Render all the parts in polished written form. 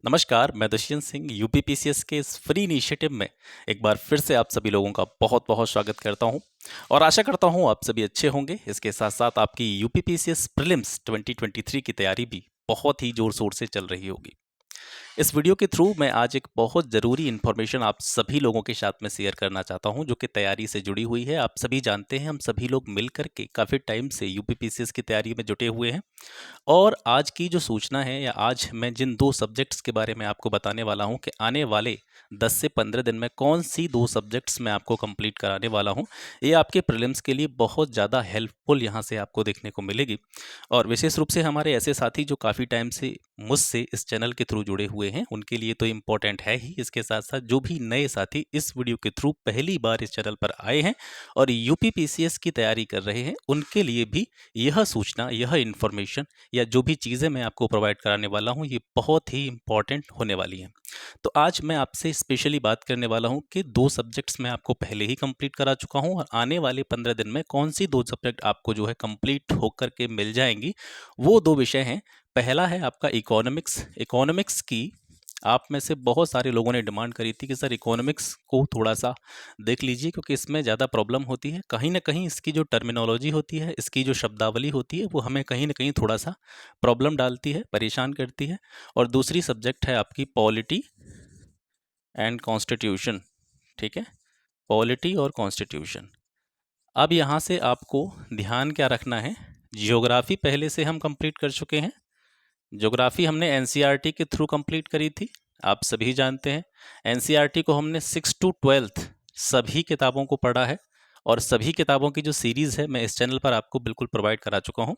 नमस्कार, मैं दुष्यंत सिंह यूपीपीसीएस के इस फ्री इनिशिएटिव में एक बार फिर से आप सभी लोगों का बहुत बहुत स्वागत करता हूं और आशा करता हूं आप सभी अच्छे होंगे। इसके साथ साथ आपकी यूपीपीसीएस प्रीलिम्स 2023 की तैयारी भी बहुत ही जोर शोर से चल रही होगी। इस वीडियो के थ्रू मैं आज एक बहुत ज़रूरी इन्फॉर्मेशन आप सभी लोगों के साथ में शेयर करना चाहता हूं, जो कि तैयारी से जुड़ी हुई है। आप सभी जानते हैं, हम सभी लोग मिल करके काफ़ी टाइम से यूपीपीसीएस की तैयारी में जुटे हुए हैं और आज की जो सूचना है या आज मैं जिन 2 सब्जेक्ट्स के बारे में आपको बताने वाला हूं कि आने वाले 10 से 15 दिन में कौन सी 2 सब्जेक्ट्स मैं आपको कंप्लीट कराने वाला हूं, ये आपके प्रीलिम्स के लिए बहुत ज़्यादा हेल्पफुल यहां से आपको देखने को मिलेगी। और विशेष रूप से हमारे ऐसे साथी जो काफ़ी टाइम से मुझसे इस चैनल के थ्रू जुड़े हुए हैं, उनके लिए तो इम्पोर्टेंट है ही। इसके साथ साथ जो भी नए साथी इस वीडियो के थ्रू पहली बार इस चैनल पर आए हैं और यूपीपीसीएस की तैयारी कर रहे हैं, उनके लिए भी यह सूचना, यह इन्फॉर्मेशन या जो भी चीज़ें मैं आपको प्रोवाइड कराने वाला हूँ, ये बहुत ही इम्पॉर्टेंट होने वाली हैं। तो आज मैं आपसे स्पेशली बात करने वाला हूँ कि 2 सब्जेक्ट्स मैं आपको पहले ही कंप्लीट करा चुका हूँ और आने वाले 15 दिन में कौन सी 2 सब्जेक्ट आपको जो है कंप्लीट होकर के मिल जाएंगी। वो 2 विषय हैं। पहला है आपका इकोनॉमिक्स। इकोनॉमिक्स की आप में से बहुत सारे लोगों ने डिमांड करी थी कि सर इकोनॉमिक्स को थोड़ा-सा देख लीजिए, क्योंकि इसमें ज़्यादा प्रॉब्लम होती है। कहीं न कहीं इसकी जो टर्मिनोलॉजी होती है, इसकी जो शब्दावली होती है, वो हमें कहीं न कहीं थोड़ा-सा प्रॉब्लम डालती है, परेशान करती है। और दूसरी सब्जेक्ट है आपकी पॉलिटी एंड कॉन्स्टिट्यूशन, ठीक है? पॉलिटी और कॉन्स्टिट्यूशन। अब यहाँ से आपको ध्यान क्या रखना है, ज्योग्राफी पहले से हम कंप्लीट कर चुके हैं। ज्योग्राफी हमने एनसीईआरटी के थ्रू कंप्लीट करी थी, आप सभी जानते हैं। एनसीईआरटी को हमने 6 टू 12th सभी किताबों को पढ़ा है और सभी किताबों की जो सीरीज़ है मैं इस चैनल पर आपको बिल्कुल प्रोवाइड करा चुका हूं।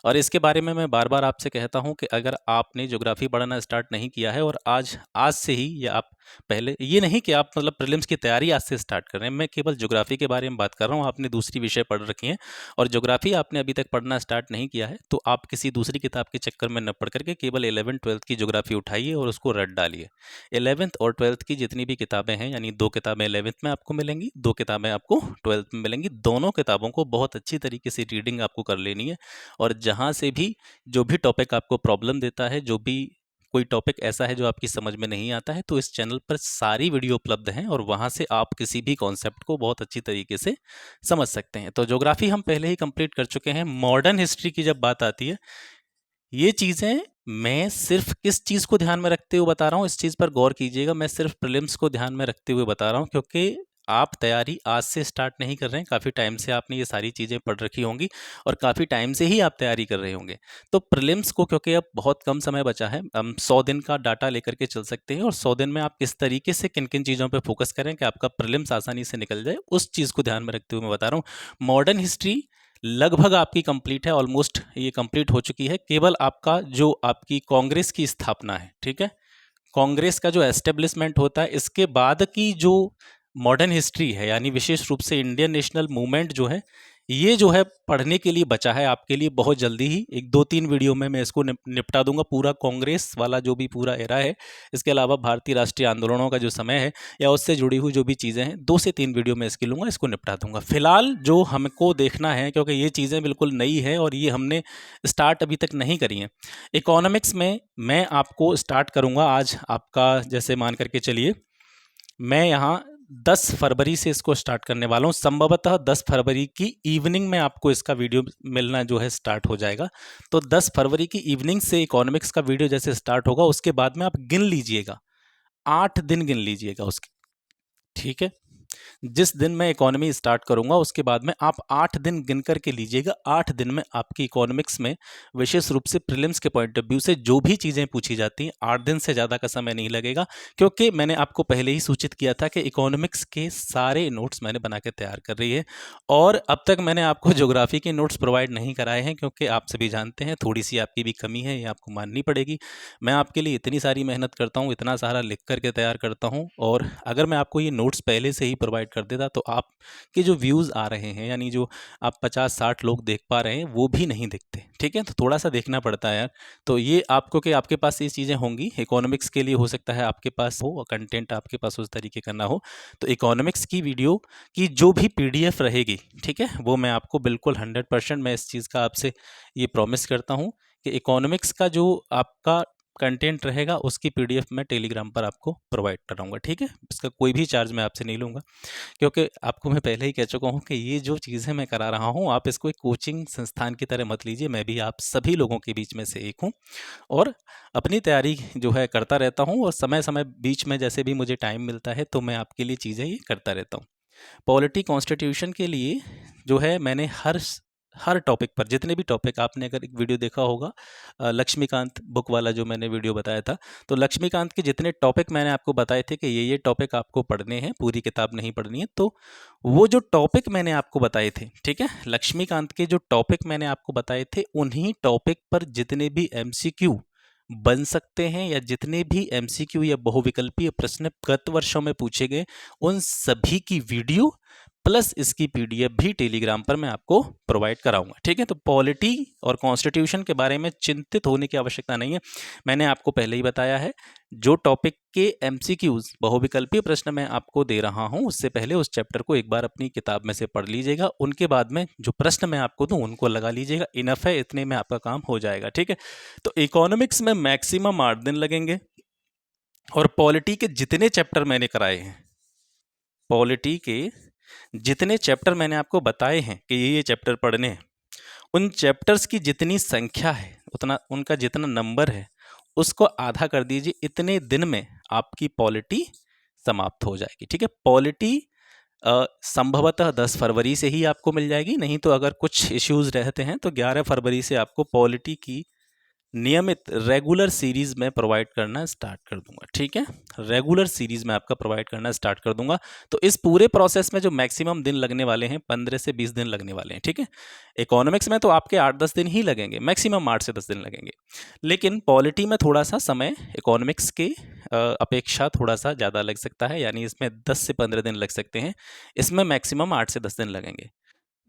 और इसके बारे में मैं बार बार आपसे कहता हूं कि अगर आपने ज्योग्राफी पढ़ना स्टार्ट नहीं किया है और आज आज से ही, या आप पहले, ये नहीं कि आप मतलब प्रीलिम्स की तैयारी आज से स्टार्ट कर रहे हैं, मैं केवल ज्योग्राफी के बारे में बात कर रहा हूँ। आपने दूसरी विषय पढ़ रखी हैं और ज्योग्राफी आपने अभी तक पढ़ना स्टार्ट नहीं किया है, तो आप किसी दूसरी किताब के चक्कर में न पढ़ करके केवल 11th-12th की ज्योग्राफी उठाइए और उसको रट डालिए। 11th और 12th की जितनी भी किताबें हैं, यानी 2 किताबें 11th में आपको मिलेंगी, 2 किताबें आपको 12th में मिलेंगी। दोनों किताबों को बहुत अच्छी तरीके से रीडिंग आपको कर लेनी है और जहाँ से भी जो भी टॉपिक आपको प्रॉब्लम देता है, जो भी कोई टॉपिक ऐसा है जो आपकी समझ में नहीं आता है, तो इस चैनल पर सारी वीडियो उपलब्ध हैं और वहाँ से आप किसी भी कॉन्सेप्ट को बहुत अच्छी तरीके से समझ सकते हैं। तो ज्योग्राफी हम पहले ही कंप्लीट कर चुके हैं। मॉडर्न हिस्ट्री की जब बात आती है, ये चीज़ें मैं सिर्फ किस चीज़ को ध्यान में रखते हुए बता रहा हूँ, इस चीज़ पर गौर कीजिएगा। मैं सिर्फ प्रीलिम्स को ध्यान में रखते हुए बता रहा हूँ, क्योंकि आप तैयारी आज से स्टार्ट नहीं कर रहे हैं। काफ़ी टाइम से आपने ये सारी चीज़ें पढ़ रखी होंगी और काफ़ी टाइम से ही आप तैयारी कर रहे होंगे। तो प्रीलिम्स को, क्योंकि अब बहुत कम समय बचा है, हम 100 दिन का डाटा लेकर के चल सकते हैं और 100 दिन में आप किस तरीके से किन-किन चीज़ों पे फोकस करें कि आपका प्रीलिम्स आसानी से निकल जाए, उस चीज़ को ध्यान में रखते हुए मैं बता रहा हूँ। मॉडर्न हिस्ट्री लगभग आपकी कंप्लीट है, ऑलमोस्ट ये कंप्लीट हो चुकी है। केवल आपका जो आपकी कांग्रेस की स्थापना है, ठीक है? कांग्रेस का जो एस्टेब्लिशमेंट होता है, इसके बाद की जो मॉडर्न हिस्ट्री है, यानी विशेष रूप से इंडियन नेशनल मूवमेंट जो है, ये जो है पढ़ने के लिए बचा है आपके लिए। बहुत जल्दी ही एक 2-3 वीडियो में मैं इसको निपटा दूंगा, पूरा कांग्रेस वाला जो भी पूरा एरा है। इसके अलावा भारतीय राष्ट्रीय आंदोलनों का जो समय है या उससे जुड़ी हुई जो भी चीज़ें हैं, 2 से 3 वीडियो में इसकी लूँगा, इसको निपटा दूंगा। फिलहाल जो हमको देखना है, क्योंकि ये चीज़ें बिल्कुल नई है और ये हमने स्टार्ट अभी तक नहीं करी हैं। इकोनॉमिक्स में मैं आपको स्टार्ट करूँगा आज, आपका जैसे मान करके चलिए, मैं यहाँ 10 फरवरी से इसको स्टार्ट करने वाला हूँ। संभवतः 10 फरवरी की इवनिंग में आपको इसका वीडियो मिलना जो है स्टार्ट हो जाएगा। तो 10 फरवरी की इवनिंग से इकोनॉमिक्स का वीडियो जैसे स्टार्ट होगा, उसके बाद में आप गिन लीजिएगा, 8 दिन गिन लीजिएगा उसके, ठीक है? जिस दिन मैं इकोनॉमी स्टार्ट करूंगा उसके बाद में आप 8 दिन गिन करके लीजिएगा। 8 दिन में आपकी इकोनॉमिक्स में विशेष रूप से प्रीलिम्स के पॉइंट ऑफ व्यू से जो भी चीज़ें पूछी जाती हैं, 8 दिन से ज़्यादा का समय नहीं लगेगा, क्योंकि मैंने आपको पहले ही सूचित किया था कि इकोनॉमिक्स के सारे नोट्स मैंने बना के तैयार कर रही है। और अब तक मैंने आपको ज्योग्राफी के नोट्स प्रोवाइड नहीं कराए हैं, क्योंकि आप सभी जानते हैं थोड़ी सी आपकी भी कमी है, ये आपको माननी पड़ेगी। मैं आपके लिए इतनी सारी मेहनत करता हूँ, इतना सारा लिख करके तैयार करता हूँ, और अगर मैं आपको ये नोट्स पहले से ही प्रोवाइड कर देता तो आपके जो व्यूज़ आ रहे हैं, यानी जो आप 50-60 लोग देख पा रहे हैं, वो भी नहीं दिखते, ठीक है? तो थोड़ा सा देखना पड़ता है यार। तो ये आपको, कि आपके पास ये चीज़ें होंगी इकोनॉमिक्स के लिए, हो सकता है आपके पास हो और कंटेंट आपके पास उस तरीके का ना हो, तो इकोनॉमिक्स की वीडियो की जो भी पीडीएफ रहेगी, ठीक है, वो मैं आपको बिल्कुल 100% मैं इस चीज़ का आपसे ये प्रॉमिस करता हूँ कि इकोनॉमिक्स का जो आपका कंटेंट रहेगा उसकी पीडीएफ मैं टेलीग्राम पर आपको प्रोवाइड कराऊंगा, ठीक है। इसका कोई भी चार्ज मैं आपसे नहीं लूँगा, क्योंकि आपको मैं पहले ही कह चुका हूँ कि ये जो चीज़ें मैं करा रहा हूँ आप इसको एक कोचिंग संस्थान की तरह मत लीजिए। मैं भी आप सभी लोगों के बीच में से एक हूँ और अपनी तैयारी जो है करता रहता हूँ, और समय समय बीच में जैसे भी मुझे टाइम मिलता है तो मैं आपके लिए चीज़ें ये करता रहता हूँ। पॉलिटी कॉन्स्टिट्यूशन के लिए जो है मैंने हर टॉपिक पर, जितने भी टॉपिक आपने अगर एक वीडियो देखा होगा लक्ष्मीकांत बुक वाला जो मैंने वीडियो बताया था, तो लक्ष्मीकांत के जितने टॉपिक मैंने आपको बताए थे कि ये टॉपिक आपको पढ़ने हैं, पूरी किताब नहीं पढ़नी है, तो वो जो टॉपिक मैंने आपको बताए थे, ठीक है, लक्ष्मीकांत के जो टॉपिक मैंने आपको बताए थे, उन्हीं टॉपिक पर जितने भी एमसीक्यू बन सकते हैं या जितने भी एमसीक्यू या बहुविकल्पीय प्रश्न गत वर्षों में पूछे गए, उन सभी की वीडियो प्लस इसकी पीडीएफ भी टेलीग्राम पर मैं आपको प्रोवाइड कराऊंगा, ठीक है। तो पॉलिटी और कॉन्स्टिट्यूशन के बारे में चिंतित होने की आवश्यकता नहीं है। मैंने आपको पहले ही बताया है, जो टॉपिक के एमसीक्यूज बहुविकल्पीय प्रश्न मैं आपको दे रहा हूं, उससे पहले उस चैप्टर को एक बार अपनी किताब में से पढ़ लीजिएगा, उनके बाद में जो प्रश्न मैं आपको दूं उनको लगा लीजिएगा। इनफ है, इतने में आपका काम हो जाएगा, ठीक है। तो इकोनॉमिक्स में मैक्सिमम 8 दिन लगेंगे, और पॉलिटी के जितने चैप्टर मैंने कराए हैं, पॉलिटी के जितने चैप्टर मैंने आपको बताए हैं कि ये चैप्टर पढ़ने हैं, उन चैप्टर्स की जितनी संख्या है, उतना उनका जितना नंबर है, उसको आधा कर दीजिए। इतने दिन में आपकी पॉलिटी समाप्त हो जाएगी, ठीक है। पॉलिटी संभवतः 10 फरवरी से ही आपको मिल जाएगी, नहीं तो अगर कुछ इश्यूज रहते हैं तो 11 फरवरी से आपको पॉलिटी की नियमित रेगुलर सीरीज में प्रोवाइड करना स्टार्ट कर दूंगा, ठीक है। रेगुलर सीरीज में आपका प्रोवाइड करना स्टार्ट कर दूंगा। तो इस पूरे प्रोसेस में जो मैक्सिमम दिन लगने वाले हैं 15 से 20 दिन लगने वाले हैं, ठीक है। इकोनॉमिक्स में तो आपके 8-10 दिन ही लगेंगे, मैक्सिमम 8 से 10 दिन लगेंगे, लेकिन पॉलिटी में थोड़ा सा समय इकोनॉमिक्स के अपेक्षा थोड़ा सा ज़्यादा लग सकता है, यानी इसमें 10 से 15 दिन लग सकते हैं, इसमें मैक्सिमम 8 से 10 दिन लगेंगे।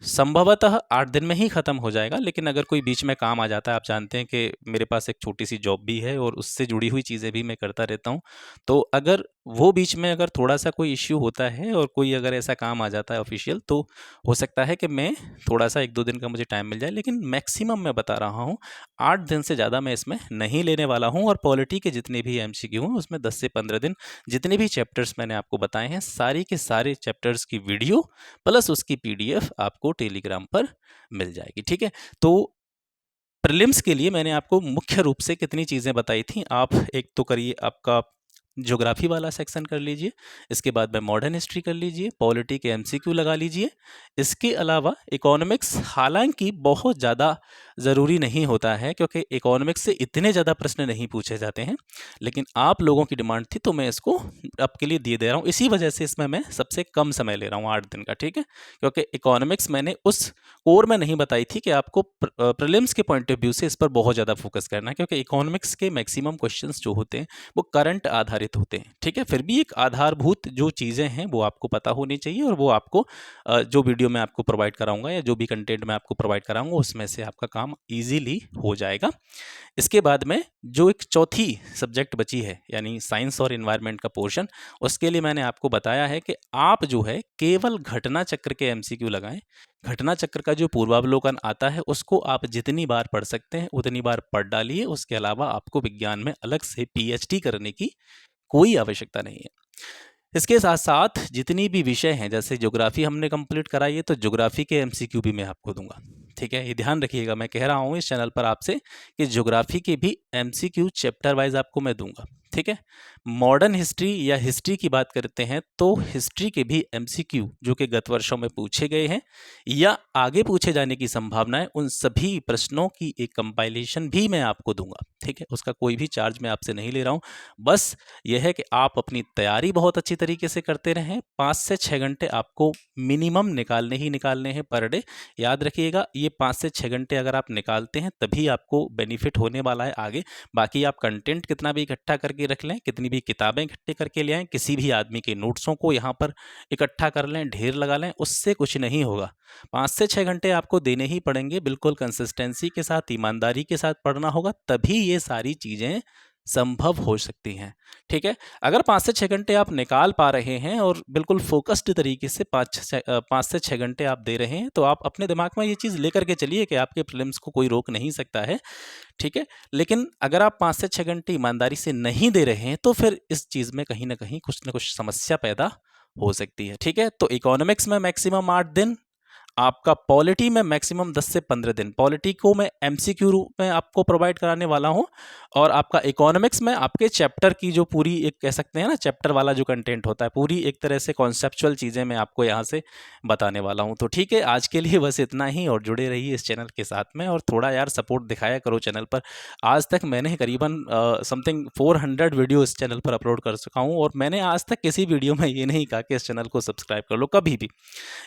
संभवतः 8 दिन में ही ख़त्म हो जाएगा, लेकिन अगर कोई बीच में काम आ जाता है, आप जानते हैं कि मेरे पास एक छोटी सी जॉब भी है और उससे जुड़ी हुई चीज़ें भी मैं करता रहता हूँ, तो अगर वो बीच में अगर थोड़ा सा कोई इश्यू होता है और कोई अगर ऐसा काम आ जाता है ऑफिशियल, तो हो सकता है कि मैं थोड़ा सा 1-2 दिन का मुझे टाइम मिल जाए, लेकिन मैक्सिमम मैं बता रहा हूँ 8 दिन से ज़्यादा मैं इसमें नहीं लेने वाला हूँ। और पॉलिटी के जितने भी एमसीक्यू हैं उसमें 10 से 15 दिन, जितने भी चैप्टर्स मैंने आपको बताए हैं, सारी के सारे चैप्टर्स की वीडियो प्लस उसकी पीडीएफ आपको टेलीग्राम पर मिल जाएगी, ठीक है। तो प्रीलिम्स के लिए मैंने आपको मुख्य रूप से कितनी चीज़ें बताई थी, आप एक तो करिए, आपका ज्योग्राफी वाला सेक्शन कर लीजिए, इसके बाद में मॉडर्न हिस्ट्री कर लीजिए, पॉलिटी के एमसीक्यू लगा लीजिए। इसके अलावा इकोनॉमिक्स हालांकि बहुत ज़्यादा ज़रूरी नहीं होता है, क्योंकि इकोनॉमिक्स से इतने ज़्यादा प्रश्न नहीं पूछे जाते हैं, लेकिन आप लोगों की डिमांड थी तो मैं इसको आपके लिए दे रहा हूँ। इसी वजह से इसमें मैं सबसे कम समय ले रहा हूँ, 8 दिन का, ठीक है। क्योंकि इकोनॉमिक्स मैंने उस कोर में नहीं बताई थी कि आपको प्रीलिम्स के पॉइंट ऑफ व्यू से इस पर बहुत ज़्यादा फोकस करना है, क्योंकि इकोनॉमिक्स के मैक्सिमम क्वेश्चंस जो होते हैं वो करंट आधारित होते हैं, ठीक है। फिर भी एक आधारभूत जो चीज़ें हैं वो आपको पता होनी चाहिए, और वो आपको जो वीडियो मैं आपको प्रोवाइड कराऊंगा या जो भी कंटेंट मैं आपको प्रोवाइड कराऊंगा उसमें से आपका काम ईजीली हो जाएगा। इसके बाद में जो एक चौथी सब्जेक्ट बची है, यानी साइंस और इन्वायरमेंट का पोर्शन, उसके लिए मैंने आपको बताया है कि आप जो है केवल घटना चक्र के एमसीक्यू लगाएं। घटना चक्र का जो पूर्वावलोकन आता है उसको आप जितनी बार पढ़ सकते हैं उतनी बार पढ़ डालिए। उसके अलावा आपको विज्ञान में अलग से पीएचडी करने की कोई आवश्यकता नहीं है। इसके साथ साथ जितनी भी विषय हैं, जैसे ज्योग्राफी हमने कंप्लीट कराई है, तो ज्योग्राफी के एमसीक्यू भी मैं आपको दूंगा, ठीक है। ये ध्यान रखिएगा, मैं कह रहा हूँ इस चैनल पर आपसे कि ज्योग्राफी के भी एमसीक्यू चैप्टर वाइज आपको मैं दूंगा, ठीक है। मॉडर्न हिस्ट्री या हिस्ट्री की बात करते हैं तो हिस्ट्री के भी एमसीक्यू जो कि गत वर्षों में पूछे गए हैं या आगे पूछे जाने की संभावना है, उन सभी प्रश्नों की एक कंपाइलेशन भी मैं आपको दूंगा, ठीक है। उसका कोई भी चार्ज मैं आपसे नहीं ले रहा हूँ, बस यह है कि आप अपनी तैयारी बहुत अच्छी तरीके से करते रहें। 5 से 6 घंटे आपको मिनिमम निकालने ही निकालने हैं पर डे। याद रखिएगा, ये 5 से 6 घंटे अगर आप निकालते हैं तभी आपको बेनिफिट होने वाला है आगे। बाकी आप कंटेंट कितना भी इकट्ठा करके रख लें, कितनी भी किताबें इकट्ठी करके ले आएं, किसी भी आदमी के नोट्सों को यहाँ पर इकट्ठा कर लें, ढेर लगा लें, उससे कुछ नहीं होगा। 5 से 6 घंटे आपको देने ही पड़ेंगे, बिल्कुल कंसिस्टेंसी के साथ, ईमानदारी के साथ पढ़ना होगा, तभी ये सारी चीज़ें संभव हो सकती हैं। ठीक है, अगर 5 से 6 घंटे आप निकाल पा रहे हैं और बिल्कुल फोकस्ड तरीके से 5 से 6 घंटे आप दे रहे हैं, तो आप अपने दिमाग में ये चीज़ लेकर के चलिए कि आपके प्रीलिम्स को कोई रोक नहीं सकता है। ठीक है, लेकिन अगर आप 5 से 6 घंटे ईमानदारी से नहीं दे रहे हैं, तो फिर इस चीज़ में कहीं न कहीं कुछ न कुछ समस्या पैदा हो सकती है। ठीक है, तो इकोनॉमिक्स में मैक्सिमम 8 दिन, आपका पॉलिटी में मैक्सिमम 10 से 15 दिन। पॉलिटी को मैं एमसीक्यू रूप में आपको प्रोवाइड कराने वाला हूँ, और आपका इकोनॉमिक्स में आपके चैप्टर की जो पूरी एक कह सकते हैं ना, चैप्टर वाला जो कंटेंट होता है, पूरी एक तरह से कॉन्सेप्चुअल चीज़ें मैं आपको यहाँ से बताने वाला हूँ। तो ठीक है, आज के लिए बस इतना ही, और जुड़े रहिए इस चैनल के साथ में, और थोड़ा यार सपोर्ट दिखाया करो चैनल पर। आज तक मैंने करीबन समथिंग 400 वीडियो इस चैनल पर अपलोड कर चुका हूँ, और मैंने आज तक किसी वीडियो में ये नहीं कहा कि इस चैनल को सब्सक्राइब कर लो, कभी भी।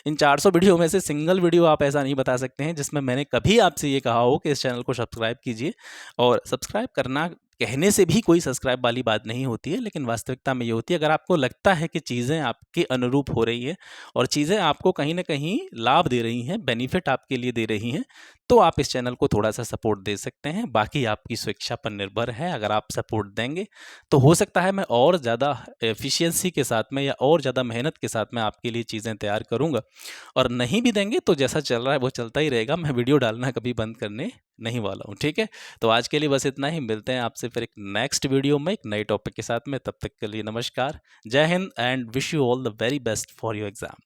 इन 400 वीडियो में से सिंगल वीडियो आप ऐसा नहीं बता सकते हैं जिसमें मैंने कभी आपसे ये कहा हो कि इस चैनल को सब्सक्राइब कीजिए। और सब्सक्राइब करना कहने से भी कोई सब्सक्राइब वाली बात नहीं होती है, लेकिन वास्तविकता में ये होती है, अगर आपको लगता है कि चीज़ें आपके अनुरूप हो रही हैं और चीज़ें आपको कहीं ना कहीं लाभ दे रही हैं, बेनिफिट आपके लिए दे रही हैं, तो आप इस चैनल को थोड़ा सा सपोर्ट दे सकते हैं। बाकी आपकी स्वेच्छा पर निर्भर है। अगर आप सपोर्ट देंगे तो हो सकता है मैं और ज़्यादा एफिशिएंसी के साथ में या और ज़्यादा मेहनत के साथ में आपके लिए चीज़ें तैयार करूँगा, और नहीं भी देंगे तो जैसा चल रहा है वो चलता ही रहेगा। मैं वीडियो डालना कभी बंद करने नहीं वाला हूँ। ठीक है, तो आज के लिए बस इतना ही। मिलते हैं आपसे फिर एक नेक्स्ट वीडियो में एक नए टॉपिक के साथ में। तब तक के लिए नमस्कार, जय Hind, and wish you all the very best for your exam.